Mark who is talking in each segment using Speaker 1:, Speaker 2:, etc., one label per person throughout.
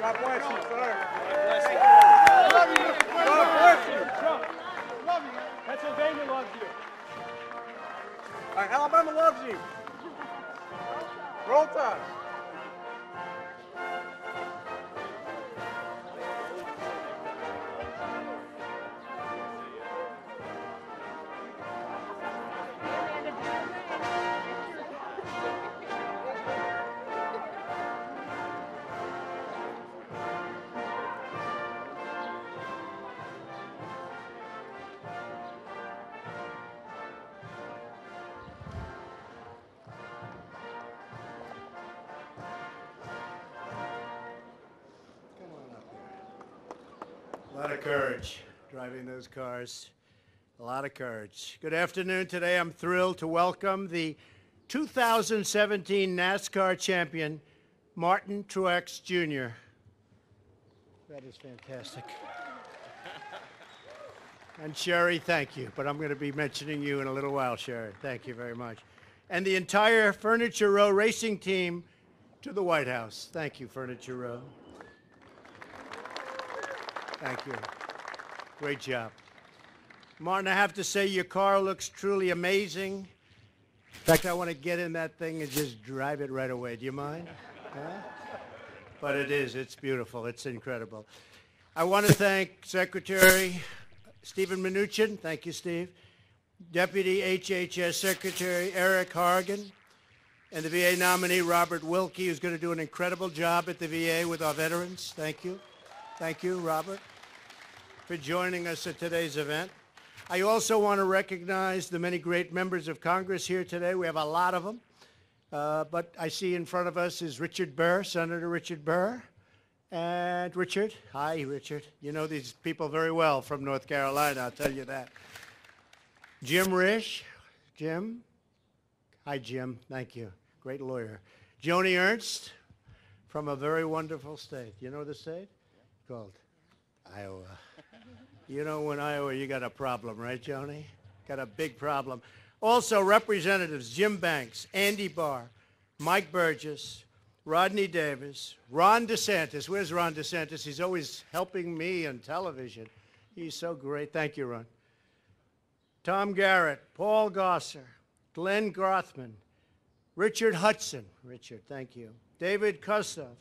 Speaker 1: God bless you, sir.
Speaker 2: Bless you.
Speaker 1: God bless you.
Speaker 2: Love you. Pennsylvania loves you.
Speaker 1: All right, Alabama loves you. Roll Tide.
Speaker 3: A lot of courage driving those cars. A lot of courage. Good afternoon. Today I'm thrilled to welcome the 2017 NASCAR champion, Martin Truex Jr. That is fantastic. And Sherry, thank you. But I'm going to be mentioning you in a little while, Sherry. Thank you very much. And the entire Furniture Row racing team to the White House. Thank you, Furniture Row. Thank you. Great job. Martin, I have to say your car looks truly amazing. In fact, I want to get in that thing and just drive it right away. Do you mind? Huh? But it is. It's beautiful. It's incredible. I want to thank Secretary Stephen Mnuchin. Thank you, Steve. Deputy HHS Secretary Eric Hargan. And the V.A.A. nominee, Robert Wilkie, who's going to do an incredible job at the V.A.A. with our veterans. Thank you. Thank you, Robert, for joining us at today's event. I also want to recognize the many great members of Congress here today. We have a lot of them. But I see in front of us is Richard Burr, Senator Richard Burr. And Richard, hi, Richard. You know these people very well from North Carolina, I'll tell you that. Jim Risch, Jim. Hi, Jim, thank you. Great lawyer. Joni Ernst from a very wonderful state. You know the state? Called Iowa. You know, in Iowa, you got a problem, right, Joni? Got a big problem. Also, Representatives Jim Banks, Andy Barr, Mike Burgess, Rodney Davis, Ron DeSantis. Where's Ron DeSantis? He's always helping me on television. He's so great. Thank you, Ron. Tom Garrett, Paul Gosser, Glenn Grothman, Richard Hudson. Richard, thank you. David Kostov,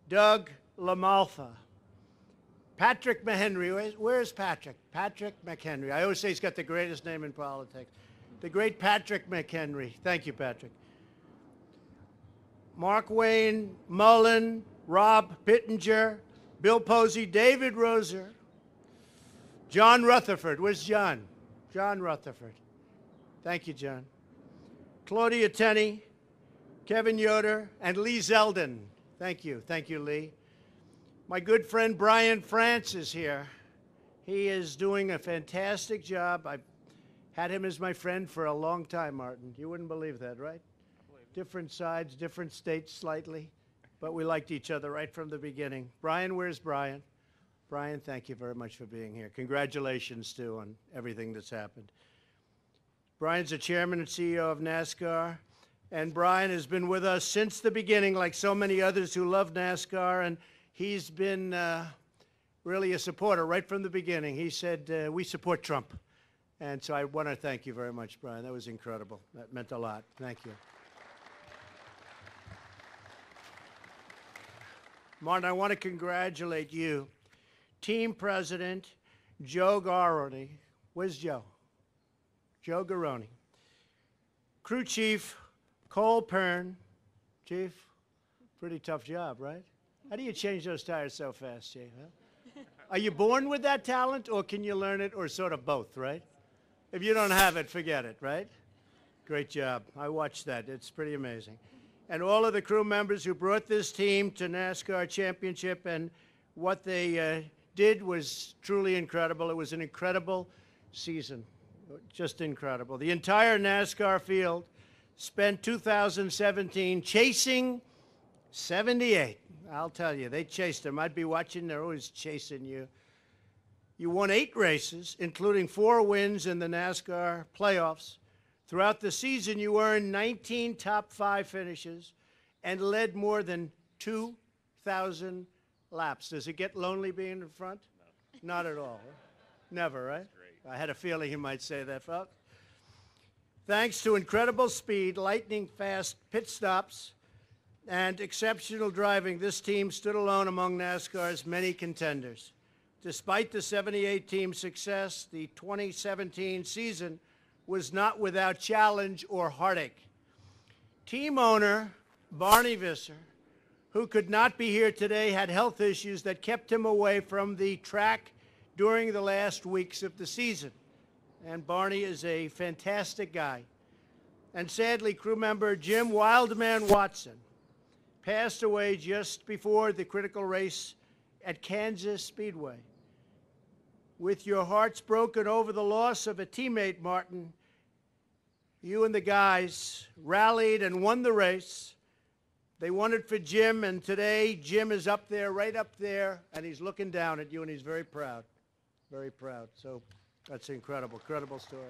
Speaker 3: Doug LaMalfa, Patrick McHenry. Where's Patrick? Patrick McHenry. I always say he's got the greatest name in politics. The great Patrick McHenry. Thank you, Patrick. Mark Wayne, Mullen, Rob Pittenger, Bill Posey, David Roser, John Rutherford. Where's John? John Rutherford. Thank you, John. Claudia Tenney, Kevin Yoder, and Lee Zeldin. Thank you. Thank you, Lee. My good friend Brian France is here. He is doing a fantastic job. I've had him as my friend for a long time, Martin. You wouldn't believe that, right? Different sides, different states slightly, but we liked each other right from the beginning. Brian, where's Brian? Brian, thank you very much for being here. Congratulations, too, on everything that's happened. Brian's the chairman and CEO of NASCAR, and Brian has been with us since the beginning, like so many others who love NASCAR, and he's been really a supporter right from the beginning. He said, we support Trump. And so I want to thank you very much, Brian. That was incredible. That meant a lot. Thank you. Martin, I want to congratulate you. Team President Joe Garroni. Where's Joe? Joe Garroni. Crew Chief Cole Pern. Chief, pretty tough job, right? How do you change those tires so fast, Chief? Huh? Are you born with that talent, or can you learn it, or sort of both, right? If you don't have it, forget it, right? Great job. I watched that. It's pretty amazing. And all of the crew members who brought this team to NASCAR Championship, and what they did was truly incredible. It was an incredible season, just incredible. The entire NASCAR field spent 2017 chasing 78. I'll tell you, they chased them. I'd be watching. They're always chasing you. You won 8 races, including 4 wins in the NASCAR playoffs. Throughout the season, you earned 19 top 5 finishes and led more than 2,000 laps. Does it get lonely being in front? No. Not at all. Never, right? Great. I had a feeling you might say that, folks. Thanks to incredible speed, lightning-fast pit stops, and exceptional driving, this team stood alone among NASCAR's many contenders. Despite the 78 team success, the 2017 season was not without challenge or heartache. Team owner Barney Visser, who could not be here today, had health issues that kept him away from the track during the last weeks of the season. And Barney is a fantastic guy. And sadly, crew member Jim Wildman Watson passed away just before the critical race at Kansas Speedway. With your hearts broken over the loss of a teammate, Martin, you and the guys rallied and won the race. They won it for Jim, and today Jim is up there, right up there, and he's looking down at you, and he's very proud, very proud. So that's incredible, incredible story.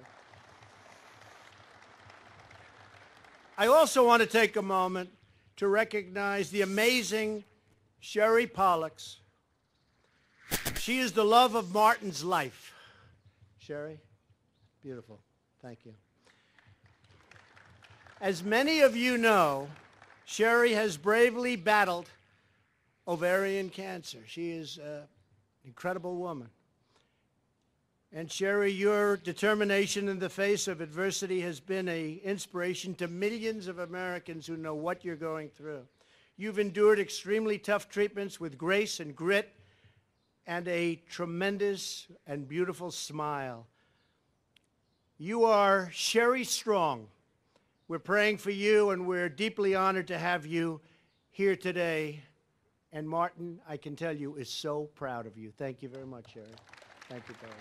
Speaker 3: I also want to take a moment to recognize the amazing Sherry Pollux. She is the love of Martin's life. Sherry, beautiful. Thank you. As many of you know, Sherry has bravely battled ovarian cancer. She is an incredible woman. And Sherry, your determination in the face of adversity has been an inspiration to millions of Americans who know what you're going through. You've endured extremely tough treatments with grace and grit and a tremendous and beautiful smile. You are Sherry Strong. We're praying for you, and we're deeply honored to have you here today. And Martin, I can tell you, is so proud of you. Thank you very much, Sherry. Thank you, darling.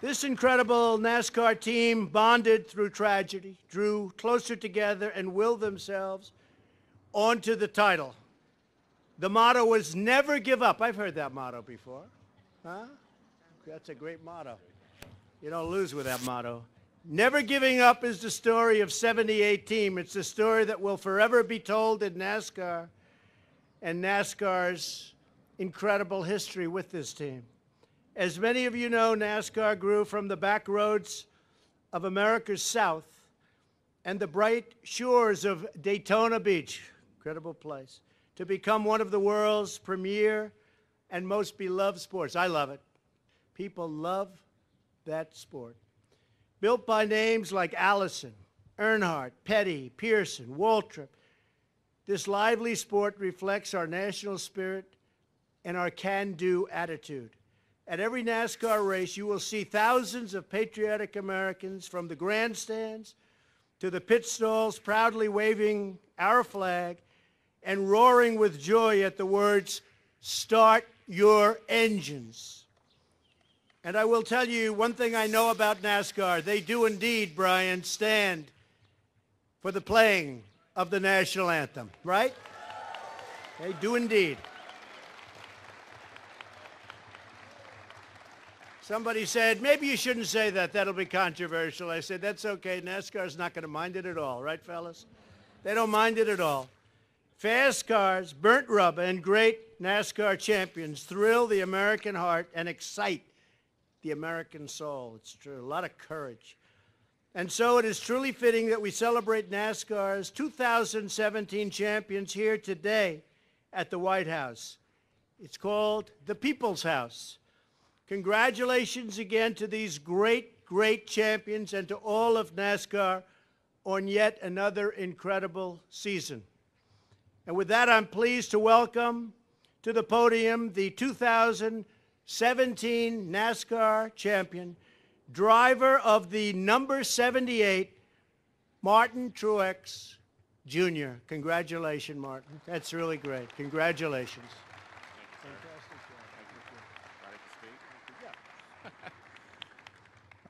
Speaker 3: This incredible NASCAR team bonded through tragedy, drew closer together, and willed themselves onto the title. The motto was never give up. I've heard that motto before. Huh? That's a great motto. You don't lose with that motto. Never giving up is the story of 78 team. It's a story that will forever be told in NASCAR and NASCAR's incredible history with this team. As many of you know, NASCAR grew from the back roads of America's South and the bright shores of Daytona Beach, incredible place, to become one of the world's premier and most beloved sports. I love it. People love that sport. Built by names like Allison, Earnhardt, Petty, Pearson, Waltrip, this lively sport reflects our national spirit and our can-do attitude. At every NASCAR race, you will see thousands of patriotic Americans from the grandstands to the pit stalls proudly waving our flag and roaring with joy at the words, "Start your engines." And I will tell you one thing I know about NASCAR. They do indeed, Brian, stand for the playing of the national anthem, right? They do indeed. Somebody said, maybe you shouldn't say that. That'll be controversial. I said, that's okay. NASCAR's not going to mind it at all. Right, fellas? They don't mind it at all. Fast cars, burnt rubber, and great NASCAR champions thrill the American heart and excite the American soul. It's true. A lot of courage. And so it is truly fitting that we celebrate NASCAR's 2017 champions here today at the White House. It's called the People's House. Congratulations again to these great, great champions and to all of NASCAR on yet another incredible season. And with that, I'm pleased to welcome to the podium the 2017 NASCAR champion, driver of the number 78, Martin Truex Jr. Congratulations, Martin. That's really great. Congratulations.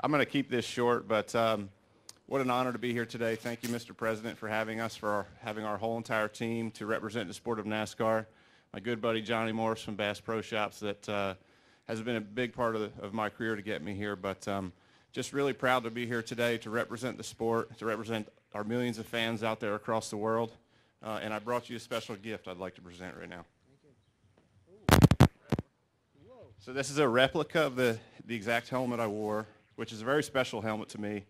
Speaker 4: I'm going to keep this short, but what an honor to be here today. Thank you, Mr. President, for having us, having our whole entire team to represent the sport of NASCAR. My good buddy Johnny Morris from Bass Pro Shops that has been a big part of my career to get me here, but just really proud to be here today to represent the sport, to represent our millions of fans out there across the world. And I brought you a special gift I'd like to present right now. So this is a replica of the exact helmet I wore, which is a very special helmet to me,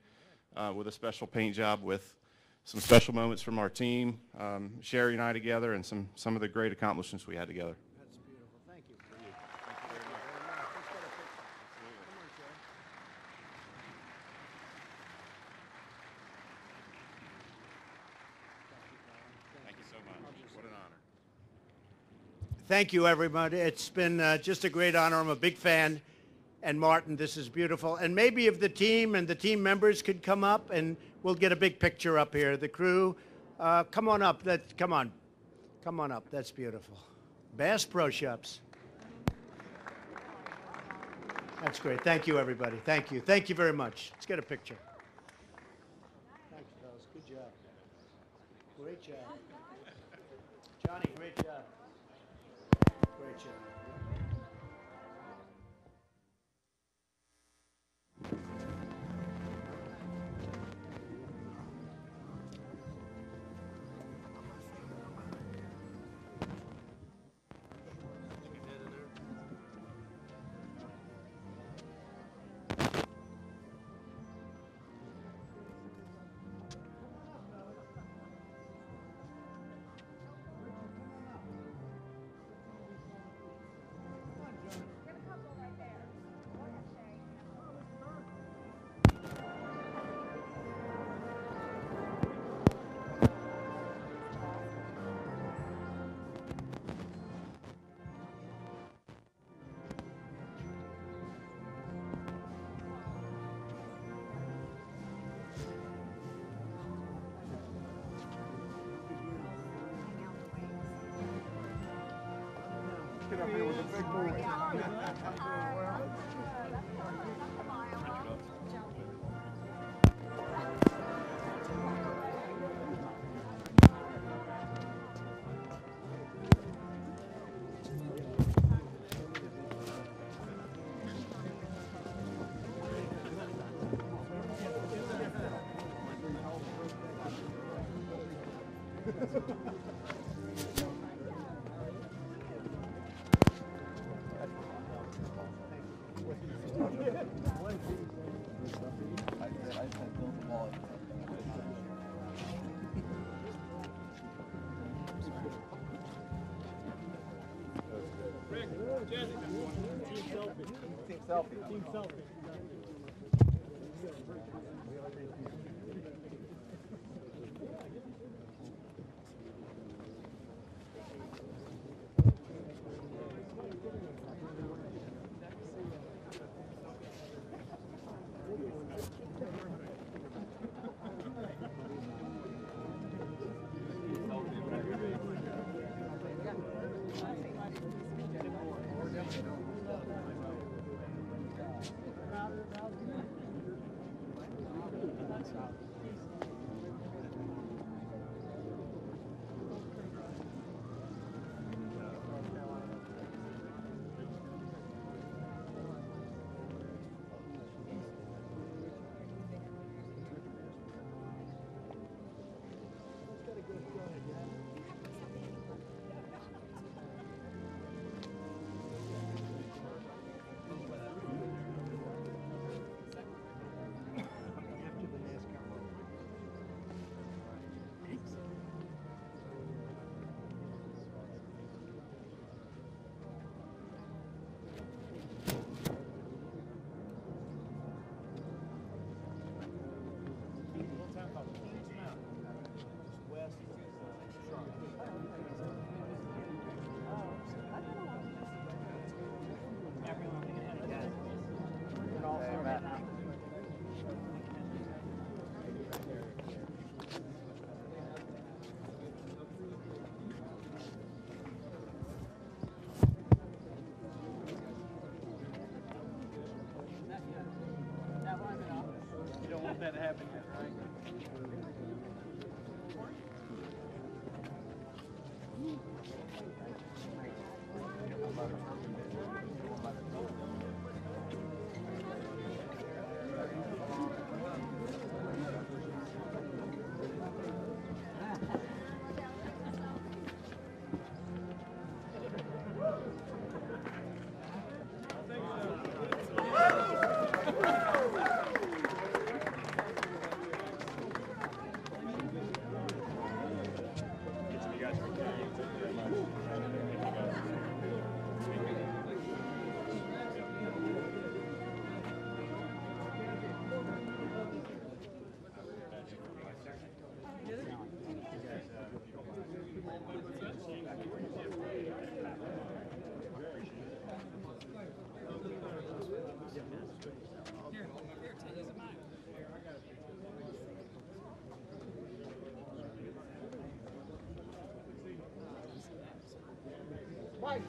Speaker 4: with a special paint job, with some special moments from our team, Sherry and I together, and some of the great accomplishments we had together.
Speaker 3: That's beautiful. Thank you.
Speaker 4: Thank you so much. What an honor.
Speaker 3: Thank you, everybody. It's been just a great honor. I'm a big fan. And Martin, this is beautiful. And maybe if the team and the team members could come up, and we'll get a big picture up here. The crew, come on up. Come on up. That's beautiful. Bass Pro Shops. That's great. Thank you, everybody. Thank you. Thank you very much. Let's get a picture. Thanks, fellas. Good job. Great job. Johnny, great job. Great job.
Speaker 1: Get up here with the big boy.
Speaker 2: Team selfie. Team selfie. That to happen yet, right? With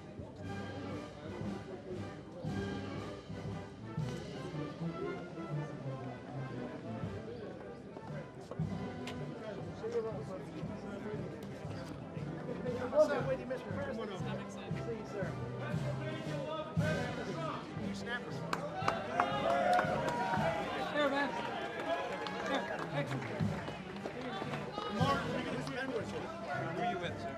Speaker 2: you, Mr. President. See you, sir. You snappers. Here, man. Here. Excellent.
Speaker 3: Mark, let me get this pen with you.
Speaker 2: Who are you with, sir?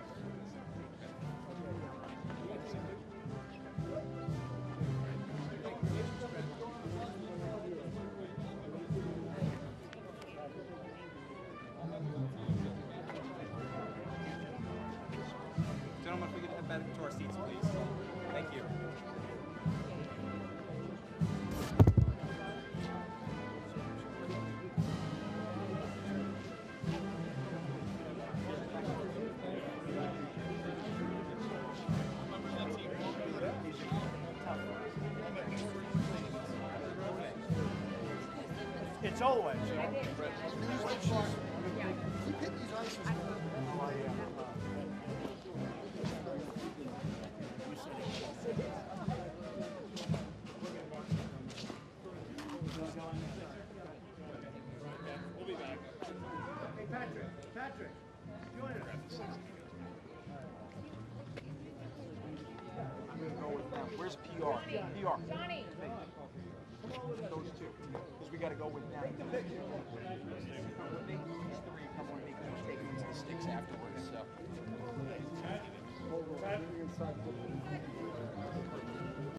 Speaker 2: Gentlemen, if we could head back to our seats, please. Thank you.
Speaker 3: It's always. Hey, Patrick, join us.
Speaker 1: I'm gonna go with them. Where's PR? PR.
Speaker 5: Johnny.
Speaker 1: Those two. Because we gotta go with them. These three come on, make them take them to the sticks afterwards, so.